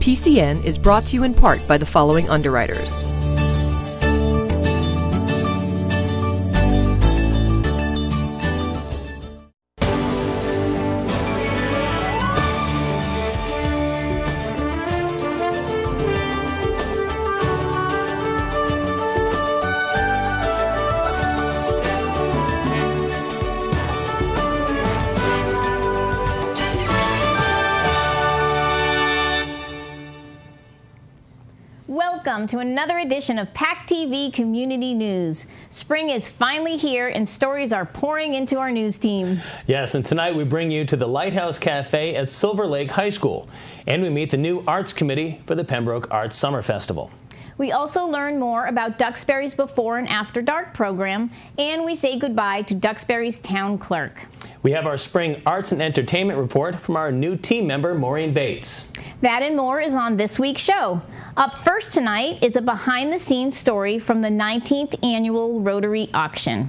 PCN is brought to you in part by the following underwriters. Welcome to another edition of PACTV Community News. Spring is finally here and stories are pouring into our news team. Yes, and tonight we bring you to the Lighthouse Cafe at Silver Lake High School, and we meet the new Arts Committee for the Pembroke Arts Summer Festival. We also learn more about Duxbury's Before and After Dark program, and we say goodbye to Duxbury's town clerk. We have our spring arts and entertainment report from our new team member, Maureen Bates. That and more is on this week's show. Up first tonight is a behind-the-scenes story from the 19th annual Rotary Auction.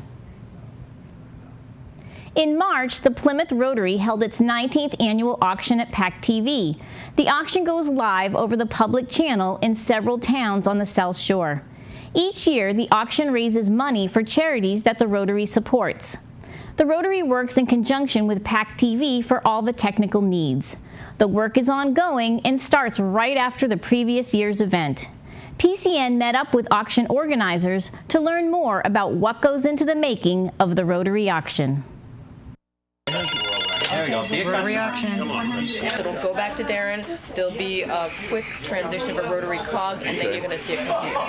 In March, the Plymouth Rotary held its 19th annual auction at PACTV. The auction goes live over the public channel in several towns on the South Shore. Each year, the auction raises money for charities that the Rotary supports. The Rotary works in conjunction with PACTV for all the technical needs. The work is ongoing and starts right after the previous year's event. PCN met up with auction organizers to learn more about what goes into the making of the Rotary Auction. There we go. Rotary Auction. It'll go back to Darren. There'll be a quick transition of a rotary cog, and then you're going to see a computer.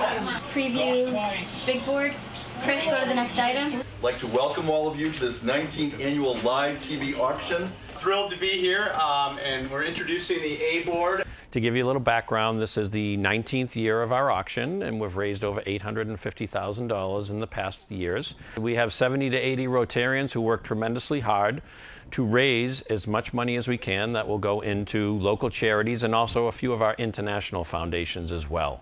Preview big board. Chris, go to the next item. I'd like to welcome all of you to this 19th annual live TV auction. Thrilled to be here, and we're introducing the A board. To give you a little background, this is the 19th year of our auction, and we've raised over $850,000 in the past years. We have 70 to 80 Rotarians who work tremendously hard to raise as much money as we can that will go into local charities and also a few of our international foundations as well.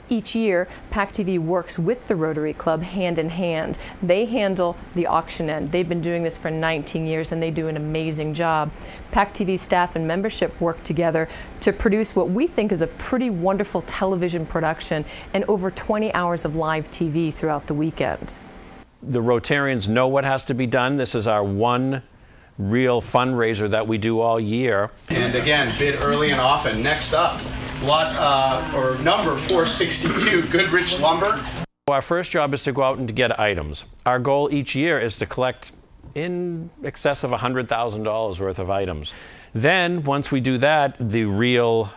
Each year, PACTV works with the Rotary Club hand in hand. They handle the auction end. They've been doing this for 19 years and they do an amazing job. PACTV staff and membership work together to produce what we think is a pretty wonderful television production and over 20 hours of live TV throughout the weekend. The Rotarians know what has to be done. This is our one real fundraiser that we do all year. And again, bid early and often. Next up, number 462, Goodrich Lumber. Our first job is to go out and to get items. Our goal each year is to collect in excess of $100,000 worth of items. Then, once we do that, the real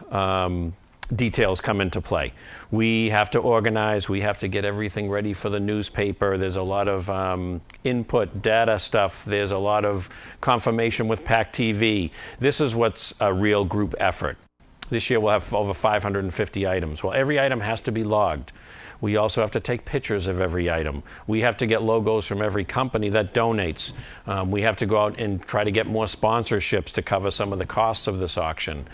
details come into play. We have to organize, we have to get everything ready for the newspaper. There's a lot of input data stuff. There's a lot of confirmation with PACTV. This is what's a real group effort. This year we'll have over 550 items. Well, every item has to be logged. We also have to take pictures of every item. We have to get logos from every company that donates. We have to go out and try to get more sponsorships to cover some of the costs of this auction.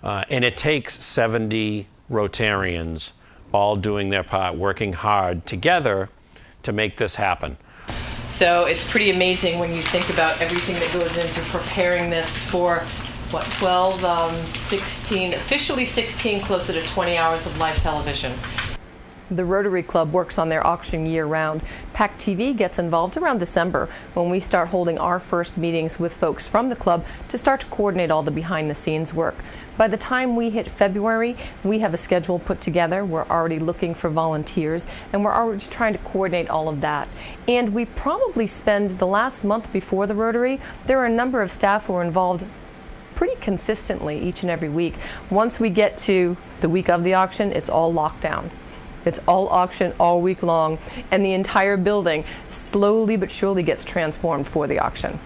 And it takes 70 Rotarians all doing their part, working hard together to make this happen. So it's pretty amazing when you think about everything that goes into preparing this for 12, 16, officially 16, closer to 20 hours of live television. The Rotary Club works on their auction year-round. PACTV gets involved around December when we start holding our first meetings with folks from the club to start to coordinate all the behind-the-scenes work. By the time we hit February, we have a schedule put together. We're already looking for volunteers, and we're already trying to coordinate all of that. And we probably spend the last month before the Rotary, there are a number of staff who are involved pretty consistently each and every week. Once we get to the week of the auction, it's all locked down. It's all auction all week long, and the entire building slowly but surely gets transformed for the auction.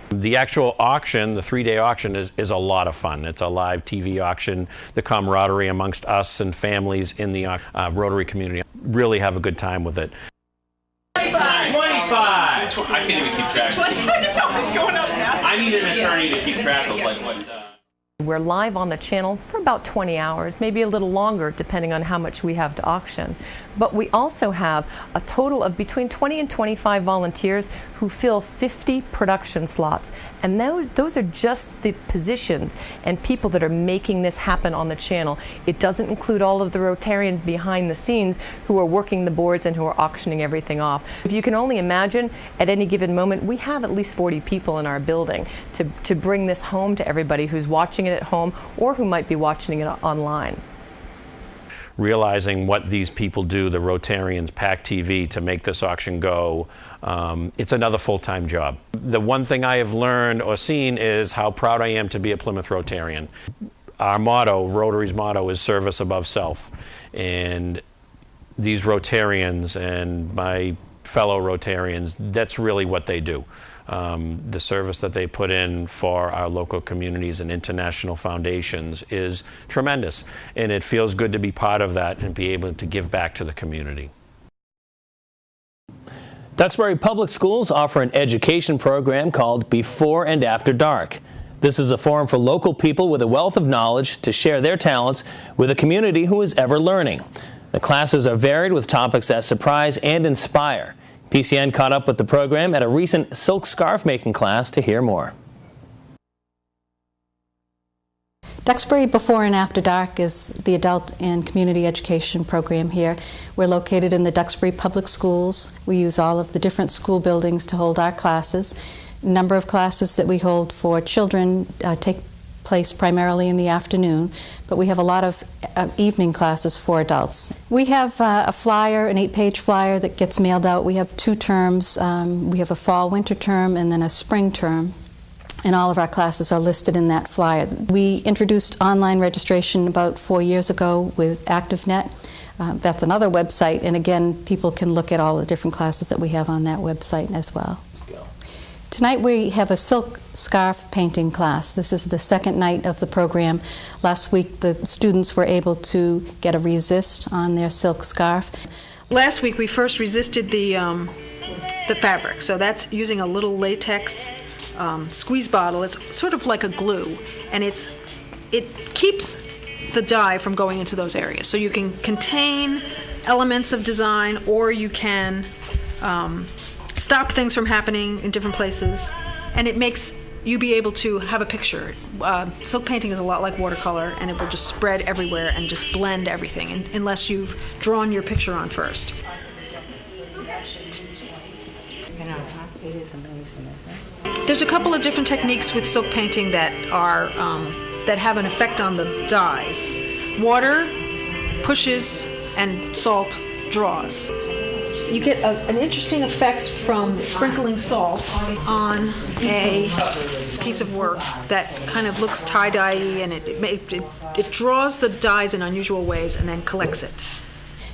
The actual auction, the 3-day auction, is a lot of fun. It's a live TV auction. The camaraderie amongst us and families in the Rotary community really have a good time with it. 25! I can't even keep track. 25? What's going on? I need an attorney to keep track of like what. We're live on the channel for about 20 hours, maybe a little longer depending on how much we have to auction. But we also have a total of between 20 and 25 volunteers who fill 50 production slots. And those are just the positions and people that are making this happen on the channel. It doesn't include all of the Rotarians behind the scenes who are working the boards and who are auctioning everything off. If you can only imagine, at any given moment, we have at least 40 people in our building to bring this home to everybody who's watching it at home or who might be watching it online. Realizing what these people do, the Rotarians, PACTV, to make this auction go, it's another full-time job. The one thing I have learned or seen is how proud I am to be a Plymouth Rotarian. Our motto, Rotary's motto, is service above self. And these Rotarians and my fellow Rotarians, that's really what they do. The service that they put in for our local communities and international foundations is tremendous, and it feels good to be part of that and be able to give back to the community. Duxbury Public Schools offer an education program called Before and After Dark. This is a forum for local people with a wealth of knowledge to share their talents with a community who is ever learning. The classes are varied with topics that surprise and inspire. PCN caught up with the program at a recent silk scarf making class to hear more. Duxbury Before and After Dark is the adult and community education program here. We're located in the Duxbury Public Schools. We use all of the different school buildings to hold our classes. A number of classes that we hold for children take place primarily in the afternoon, but we have a lot of evening classes for adults. We have a flyer, an 8-page flyer that gets mailed out. We have 2 terms. We have a fall-winter term and then a spring term, and all of our classes are listed in that flyer. We introduced online registration about 4 years ago with ActiveNet. That's another website, and again, people can look at all the different classes that we have on that website as well. Tonight we have a silk scarf painting class. This is the second night of the program. Last week the students were able to get a resist on their silk scarf. Last week we first resisted the fabric, so that's using a little latex squeeze bottle. It's sort of like a glue, and it keeps the dye from going into those areas. So you can contain elements of design, or you can stop things from happening in different places, and it makes you be able to have a picture. Silk painting is a lot like watercolor, and it will just spread everywhere and just blend everything unless you've drawn your picture on first. There's a couple of different techniques with silk painting that are that have an effect on the dyes. Water pushes and salt draws. You get an interesting effect from sprinkling salt on a piece of work that kind of looks tie-dye-y, and it draws the dyes in unusual ways and then collects it.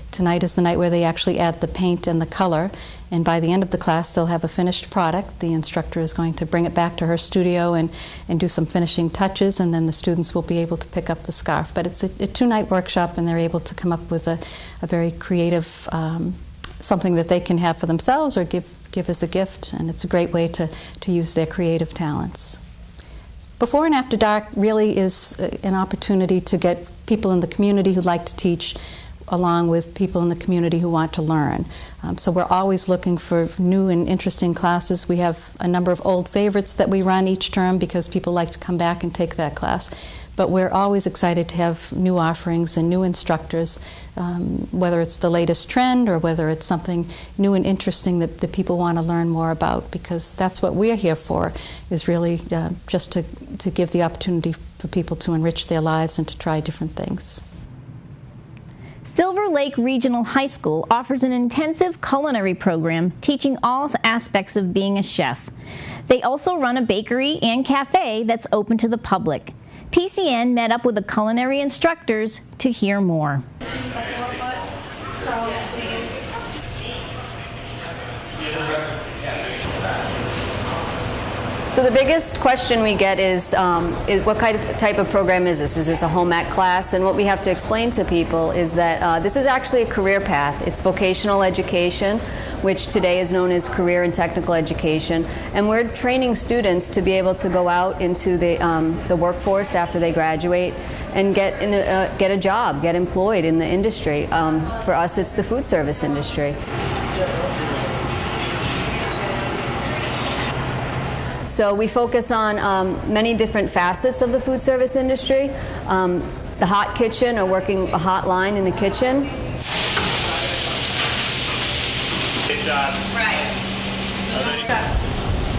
Tonight is the night where they actually add the paint and the color, and by the end of the class they'll have a finished product. The instructor is going to bring it back to her studio and do some finishing touches, and then the students will be able to pick up the scarf. But it's a 2-night workshop, and they're able to come up with a very creative something that they can have for themselves or give as a gift, and it's a great way to use their creative talents. Before and After Dark really is an opportunity to get people in the community who like to teach along with people in the community who want to learn. So we're always looking for new and interesting classes. We have a number of old favorites that we run each term because people like to come back and take that class. But we're always excited to have new offerings and new instructors, whether it's the latest trend or whether it's something new and interesting that people want to learn more about, because that's what we're here for, is really just to give the opportunity for people to enrich their lives and to try different things. Silver Lake Regional High School offers an intensive culinary program teaching all aspects of being a chef. They also run a bakery and cafe that's open to the public. PCN met up with the culinary instructors to hear more. So the biggest question we get is what type of program is this? Is this a home ec class? And what we have to explain to people is that this is actually a career path. It's vocational education, which today is known as career and technical education. And we're training students to be able to go out into the workforce after they graduate and get a job, get employed in the industry. For us, it's the food service industry. So we focus on many different facets of the food service industry. The hot kitchen, or working a hot line in a kitchen. Good job. Right.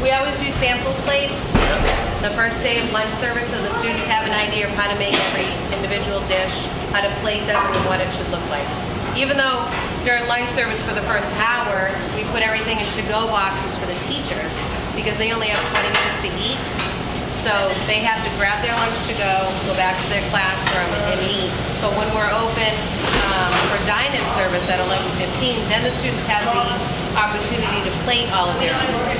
We always do sample plates the first day of lunch service, so the students have an idea of how to make every individual dish, how to plate them, and what it should look like. Even though during lunch service for the first hour, we put everything in to-go boxes for the teachers, because they only have 20 minutes to eat. So they have to grab their lunch to go back to their classroom and eat. But when we're open for dine-in service at 11:15, then the students have the opportunity to plate all of their food,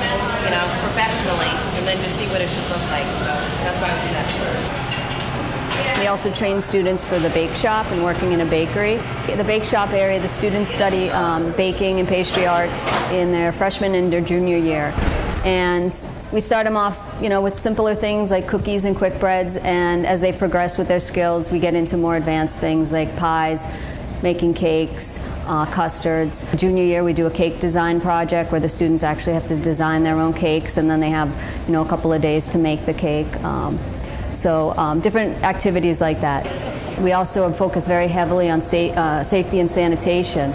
professionally, and then to see what it should look like. So that's why we do that. We also train students for the bake shop and working in a bakery. In the bake shop area, the students study baking and pastry arts in their freshman and their junior year. And we start them off, with simpler things like cookies and quick breads, and as they progress with their skills, we get into more advanced things like pies, making cakes, custards. Junior year, we do a cake design project where the students actually have to design their own cakes, and then they have, a couple of days to make the cake. Different activities like that. We also focus very heavily on safety and sanitation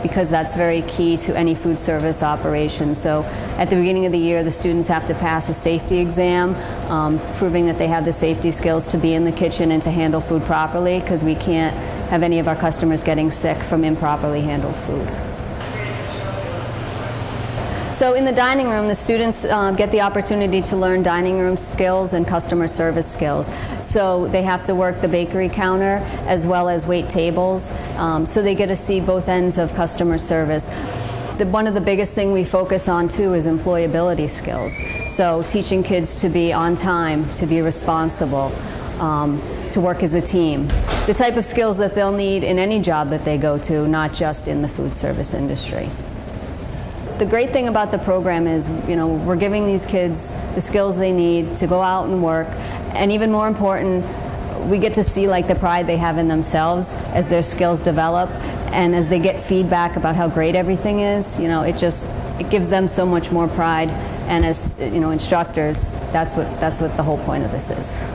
because that's very key to any food service operation. So at the beginning of the year, the students have to pass a safety exam, proving that they have the safety skills to be in the kitchen and to handle food properly, because we can't have any of our customers getting sick from improperly handled food. So in the dining room, the students get the opportunity to learn dining room skills and customer service skills. So they have to work the bakery counter as well as wait tables. So they get to see both ends of customer service. One of the biggest thing we focus on too is employability skills. So teaching kids to be on time, to be responsible, to work as a team. The type of skills that they'll need in any job that they go to, not just in the food service industry. The great thing about the program is, we're giving these kids the skills they need to go out and work, and even more important, we get to see the pride they have in themselves as their skills develop, and as they get feedback about how great everything is. It gives them so much more pride, and as instructors, that's what the whole point of this is.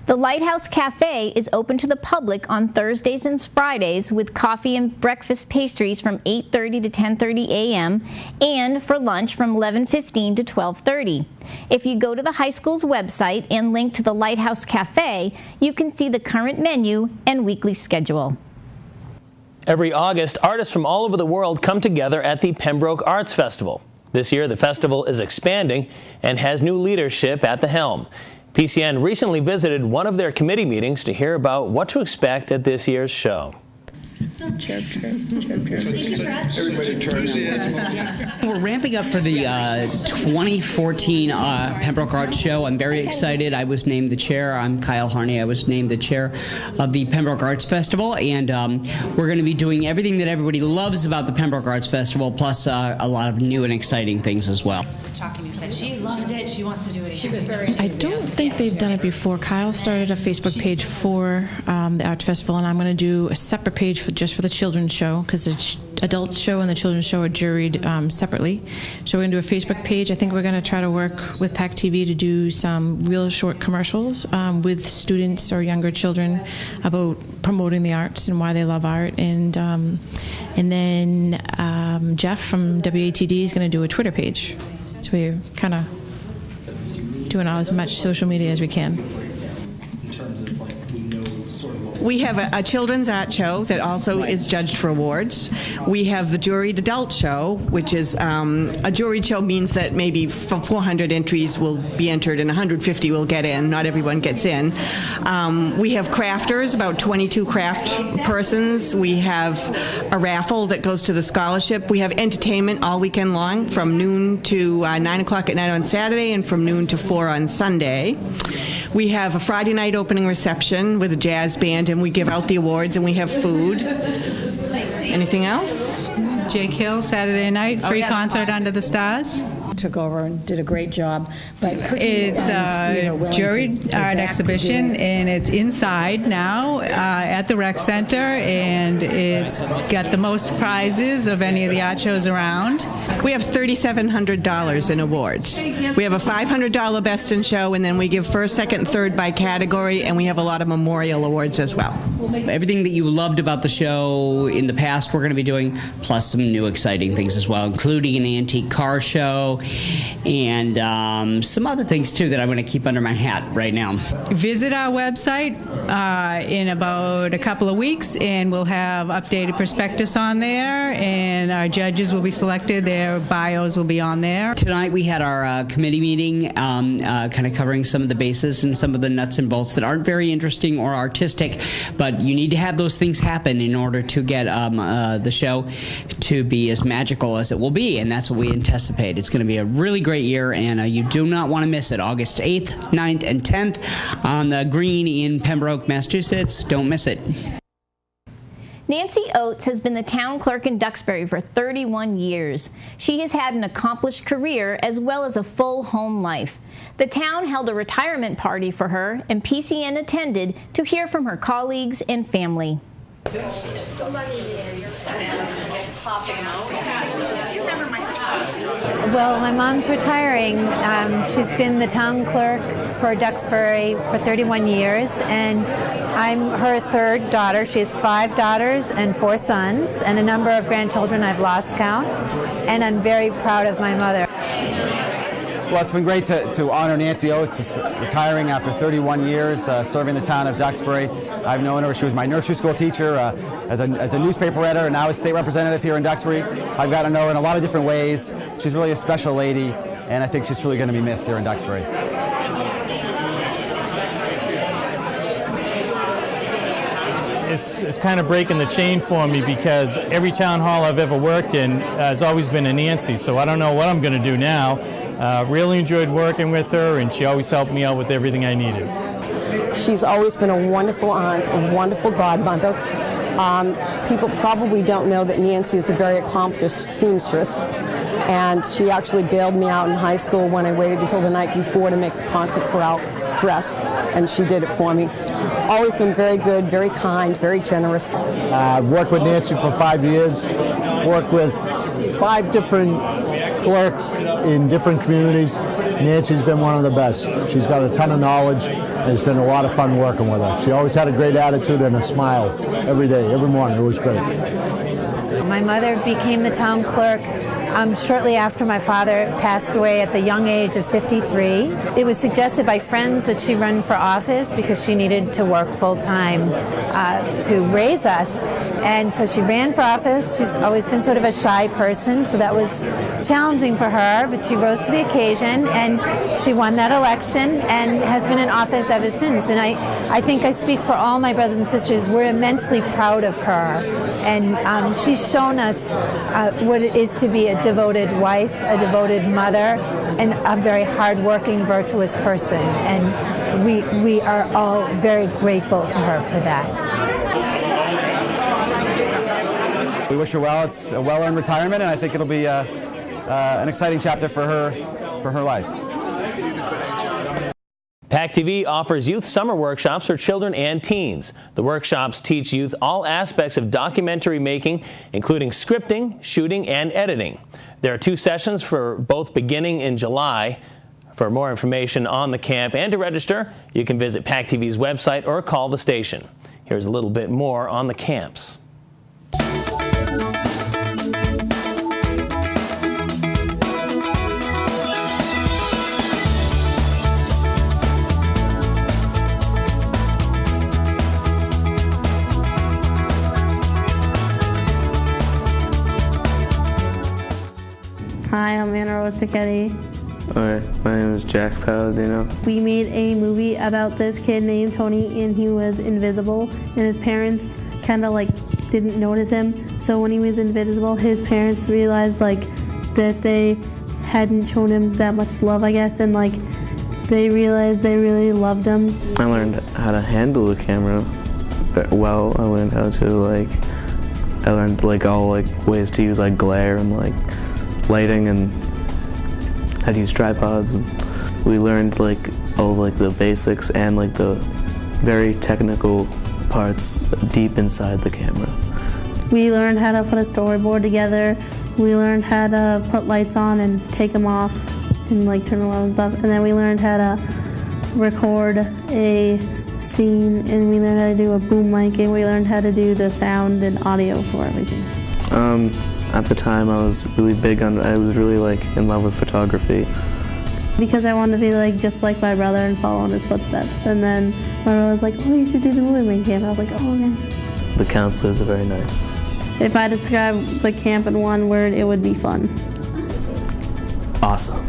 The Lighthouse Cafe is open to the public on Thursdays and Fridays with coffee and breakfast pastries from 8:30 to 10:30 a.m. and for lunch from 11:15 to 12:30. If you go to the high school's website and link to the Lighthouse Cafe, you can see the current menu and weekly schedule. Every August, artists from all over the world come together at the Pembroke Arts Festival. This year, the festival is expanding and has new leadership at the helm. PCN recently visited one of their committee meetings to hear about what to expect at this year's show. Chirp, chirp, chirp, chirp. Everybody turns in. We're ramping up for the 2014 Pembroke Arts Show. I'm very excited. I was named the chair. I'm Kyle Harney. I was named the chair of the Pembroke Arts Festival, and we're going to be doing everything that everybody loves about the Pembroke Arts Festival, plus a lot of new and exciting things as well. Talking to said she loved it. She wants to do it again. She was very I don't think they've done it before. Kyle started a Facebook page for the Arts Festival, and I'm going to do a separate page just for the children's show, because the adult show and the children's show are juried separately. So we're going to do a Facebook page. I think we're going to try to work with PACTV to do some real short commercials with students or younger children about promoting the arts and why they love art. And then Jeff from WATD is going to do a Twitter page. So we're kind of doing as much social media as we can. In terms of we know sort of what We have a children's art show that also is judged for awards. We have the juried adult show, which is a juried show means that maybe from 400 entries will be entered and 150 will get in. Not everyone gets in. We have crafters, about 22 craft persons. We have a raffle that goes to the scholarship. We have entertainment all weekend long from noon to 9 o'clock at night on Saturday and from noon to 4 on Sunday. We have a Friday night opening reception with a jazz band, and we give out the awards, and we have food. Anything else? Jake Hill, Saturday night, free concert under the stars. Took over and did a great job. But it's a juried art exhibition, and it's inside now at the rec center, and it's got the most prizes of any of the art shows around. We have $3,700 in awards. We have a $500 Best in Show, and then we give first, second, third by category, and we have a lot of memorial awards as well. Everything that you loved about the show in the past, we're going to be doing, plus some new exciting things as well, including an antique car show and some other things too that I'm going to keep under my hat right now. Visit our website in about a couple of weeks, and we'll have updated prospectus on there, and our judges will be selected. Their bios will be on there. Tonight we had our committee meeting, kind of covering some of the bases and some of the nuts and bolts that aren't very interesting or artistic, but you need to have those things happen in order to get the show to be as magical as it will be, and that's what we anticipate. It's going to be a really great year, and you do not want to miss it. August 8th, 9th, and 10th on the green in Pembroke, Massachusetts. Don't miss it. Nancy Oates has been the town clerk in Duxbury for 31 years. She has had an accomplished career as well as a full home life. The town held a retirement party for her, and PCN attended to hear from her colleagues and family. Well, my mom's retiring. She's been the town clerk for Duxbury for 31 years, and I'm her third daughter. She has 5 daughters and 4 sons, and a number of grandchildren I've lost count, and I'm very proud of my mother. Well, it's been great to honor Nancy Oates, retiring after 31 years, serving the town of Duxbury. I've known her. She was my nursery school teacher, as a newspaper editor, and now as state representative here in Duxbury. I've gotten to know her in a lot of different ways. She's really a special lady, and I think she's truly going to be missed here in Duxbury. It's kind of breaking the chain for me, because every town hall I've ever worked in has always been a Nancy, so I don't know what I'm going to do now. Really enjoyed working with her, and she always helped me out with everything I needed. She's always been a wonderful aunt, a wonderful godmother. People probably don't know that Nancy is a very accomplished seamstress, and she actually bailed me out in high school when I waited until the night before to make a concert chorale dress, and she did it for me. Always been very good, very kind, very generous. I've worked with Nancy for 5 years, worked with 5 different clerks in different communities. Nancy's been one of the best. She's got a ton of knowledge, and it's been a lot of fun working with her. She always had a great attitude and a smile every day, every morning. It was great. My mother became the town clerk shortly after my father passed away at the young age of 53. It was suggested by friends that she run for office because she needed to work full-time to raise us. And so she ran for office. She's always been sort of a shy person, so that was challenging for her, but she rose to the occasion, and she won that election and has been in office ever since. And I think I speak for all my brothers and sisters. We're immensely proud of her, and she's shown us what it is to be a devoted wife, a devoted mother, and a very hardworking, virtuous person. And we are all very grateful to her for that. We wish her well. It's a well-earned retirement, and I think it'll be an exciting chapter for her life. PACTV offers youth summer workshops for children and teens. The workshops teach youth all aspects of documentary making, including scripting, shooting, and editing. There are 2 sessions for both beginning in July. For more information on the camp and to register, you can visit PACTV's website or call the station. Here's a little bit more on the camps. Hi, I'm Anna Rose Ticchetti. Alright, my name is Jack Palladino. We made a movie about this kid named Tony, and he was invisible, and his parents kind of like didn't notice him. So when he was invisible, his parents realized like that they hadn't shown him that much love, I guess, and like they realized they really loved him. I learned how to handle the camera well. I learned how to I learned all ways to use glare and lighting and how to use tripods. And we learned all the basics and the very technical parts deep inside the camera. We learned how to put a storyboard together. We learned how to put lights on and take them off and turn around and stuff. And then we learned how to record a scene, and we learned how to do a boom mic, and we learned how to do the sound and audio for everything. At the time I was really in love with photography. Because I wanted to be just like my brother and follow in his footsteps. And then my brother was like, oh, you should do the movie making camp. I was like, oh, okay. The counselors are very nice. If I describe the camp in one word, it would be fun. Awesome.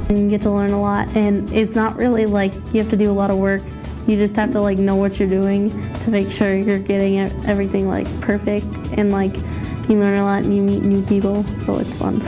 You get to learn a lot, and it's not really you have to do a lot of work. You just have to know what you're doing to make sure you're getting everything perfect, and you learn a lot and you meet new people, so it's fun.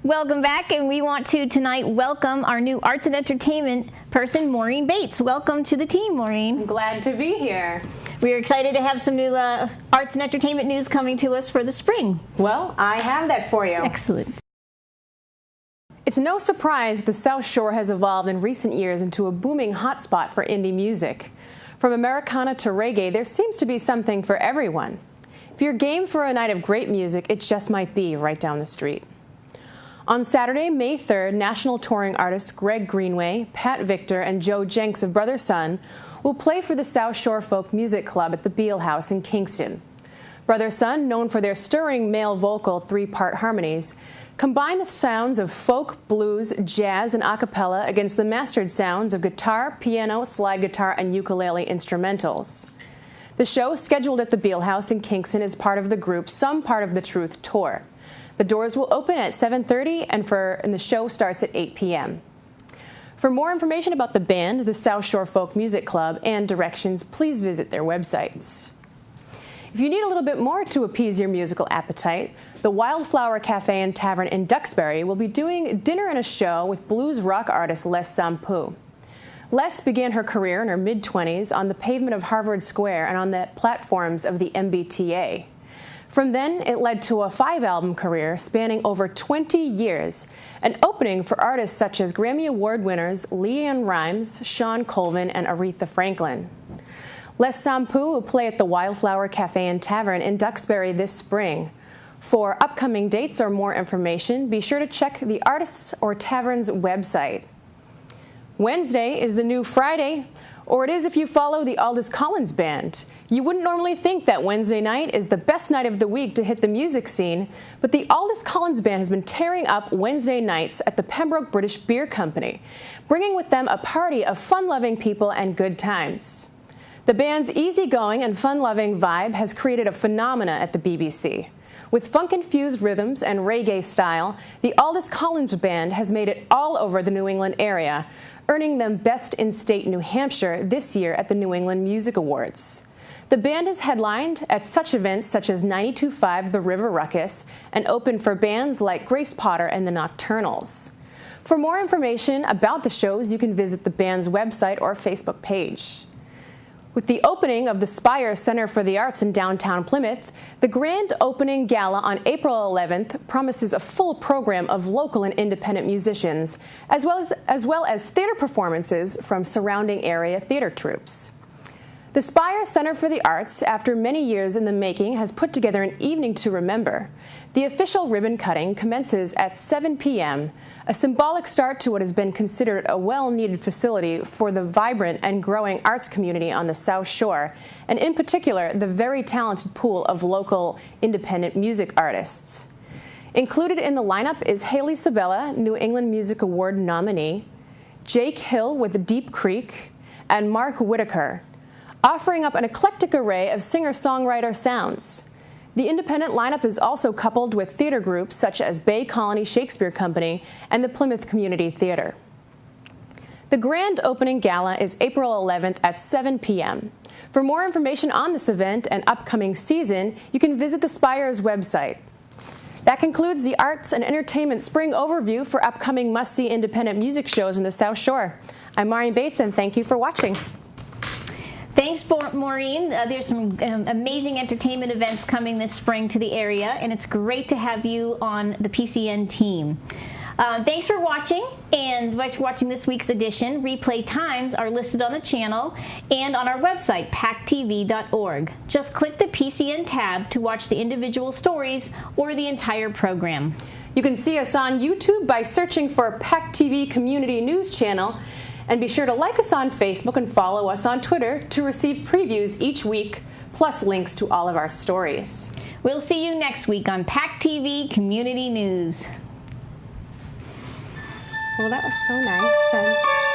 Welcome back, and we want to tonight welcome our new arts and entertainment person, Maureen Bates. Welcome to the team, Maureen. I'm glad to be here. We're excited to have some new arts and entertainment news coming to us for the spring. Well, I have that for you. Excellent. It's no surprise the South Shore has evolved in recent years into a booming hotspot for indie music. From Americana to reggae, there seems to be something for everyone. If you're game for a night of great music, it just might be right down the street. On Saturday, May 3rd, national touring artists Greg Greenway, Pat Victor, and Joe Jenks of Brother Son will play for the South Shore Folk Music Club at the Beale House in Kingston. Brother Son, known for their stirring male vocal three-part harmonies, combine the sounds of folk, blues, jazz, and a cappella against the mastered sounds of guitar, piano, slide guitar, and ukulele instrumentals. The show, scheduled at the Beale House in Kingston, is part of the group's Some Part of the Truth tour. The doors will open at 7:30, and the show starts at 8 p.m. For more information about the band, the South Shore Folk Music Club, and directions, please visit their websites. If you need a little bit more to appease your musical appetite, the Wildflower Cafe and Tavern in Duxbury will be doing dinner and a show with blues rock artist Les Sampu. Les began her career in her mid-20s on the pavement of Harvard Square and on the platforms of the MBTA. From then, it led to a 5-album career spanning over 20 years, and opening for artists such as Grammy Award winners LeAnn Rimes, Sean Colvin, and Aretha Franklin. Les Sampu will play at the Wildflower Cafe and Tavern in Duxbury this spring. For upcoming dates or more information, be sure to check the artist's or tavern's website. Wednesday is the new Friday, or it is if you follow the Aldous Collins Band. You wouldn't normally think that Wednesday night is the best night of the week to hit the music scene, but the Aldous Collins Band has been tearing up Wednesday nights at the Pembroke British Beer Company, bringing with them a party of fun-loving people and good times. The band's easygoing and fun-loving vibe has created a phenomena at the BBC. With funk-infused rhythms and reggae style, the Aldous Collins Band has made it all over the New England area, earning them Best in State New Hampshire this year at the New England Music Awards. The band has headlined at such events such as 92.5 The River Ruckus and opened for bands like Grace Potter and the Nocturnals. For more information about the shows, you can visit the band's website or Facebook page. With the opening of the Spire Center for the Arts in downtown Plymouth, the grand opening gala on April 11th promises a full program of local and independent musicians, as well as theater performances from surrounding area theater troupes. The Spire Center for the Arts, after many years in the making, has put together an evening to remember. The official ribbon cutting commences at 7 p.m., a symbolic start to what has been considered a well-needed facility for the vibrant and growing arts community on the South Shore, and in particular, the very talented pool of local independent music artists. Included in the lineup is Haley Sabella, New England Music Award nominee, Jake Hill with Deep Creek, and Mark Whitaker, offering up an eclectic array of singer-songwriter sounds. The independent lineup is also coupled with theater groups such as Bay Colony Shakespeare Company and the Plymouth Community Theater. The grand opening gala is April 11th at 7 p.m. For more information on this event and upcoming season, you can visit the Spire's website. That concludes the Arts and Entertainment Spring Overview for upcoming must-see independent music shows in the South Shore. I'm Maureen Bates, and thank you for watching. Thanks, Maureen. There's some amazing entertainment events coming this spring to the area, and it's great to have you on the PCN team. Thanks for watching, and for watching this week's edition. Replay times are listed on the channel and on our website, PACTV.org. Just click the PCN tab to watch the individual stories or the entire program. You can see us on YouTube by searching for PACTV Community News Channel. And be sure to like us on Facebook and follow us on Twitter to receive previews each week, plus links to all of our stories. We'll see you next week on PACTV Community News. Well, that was so nice.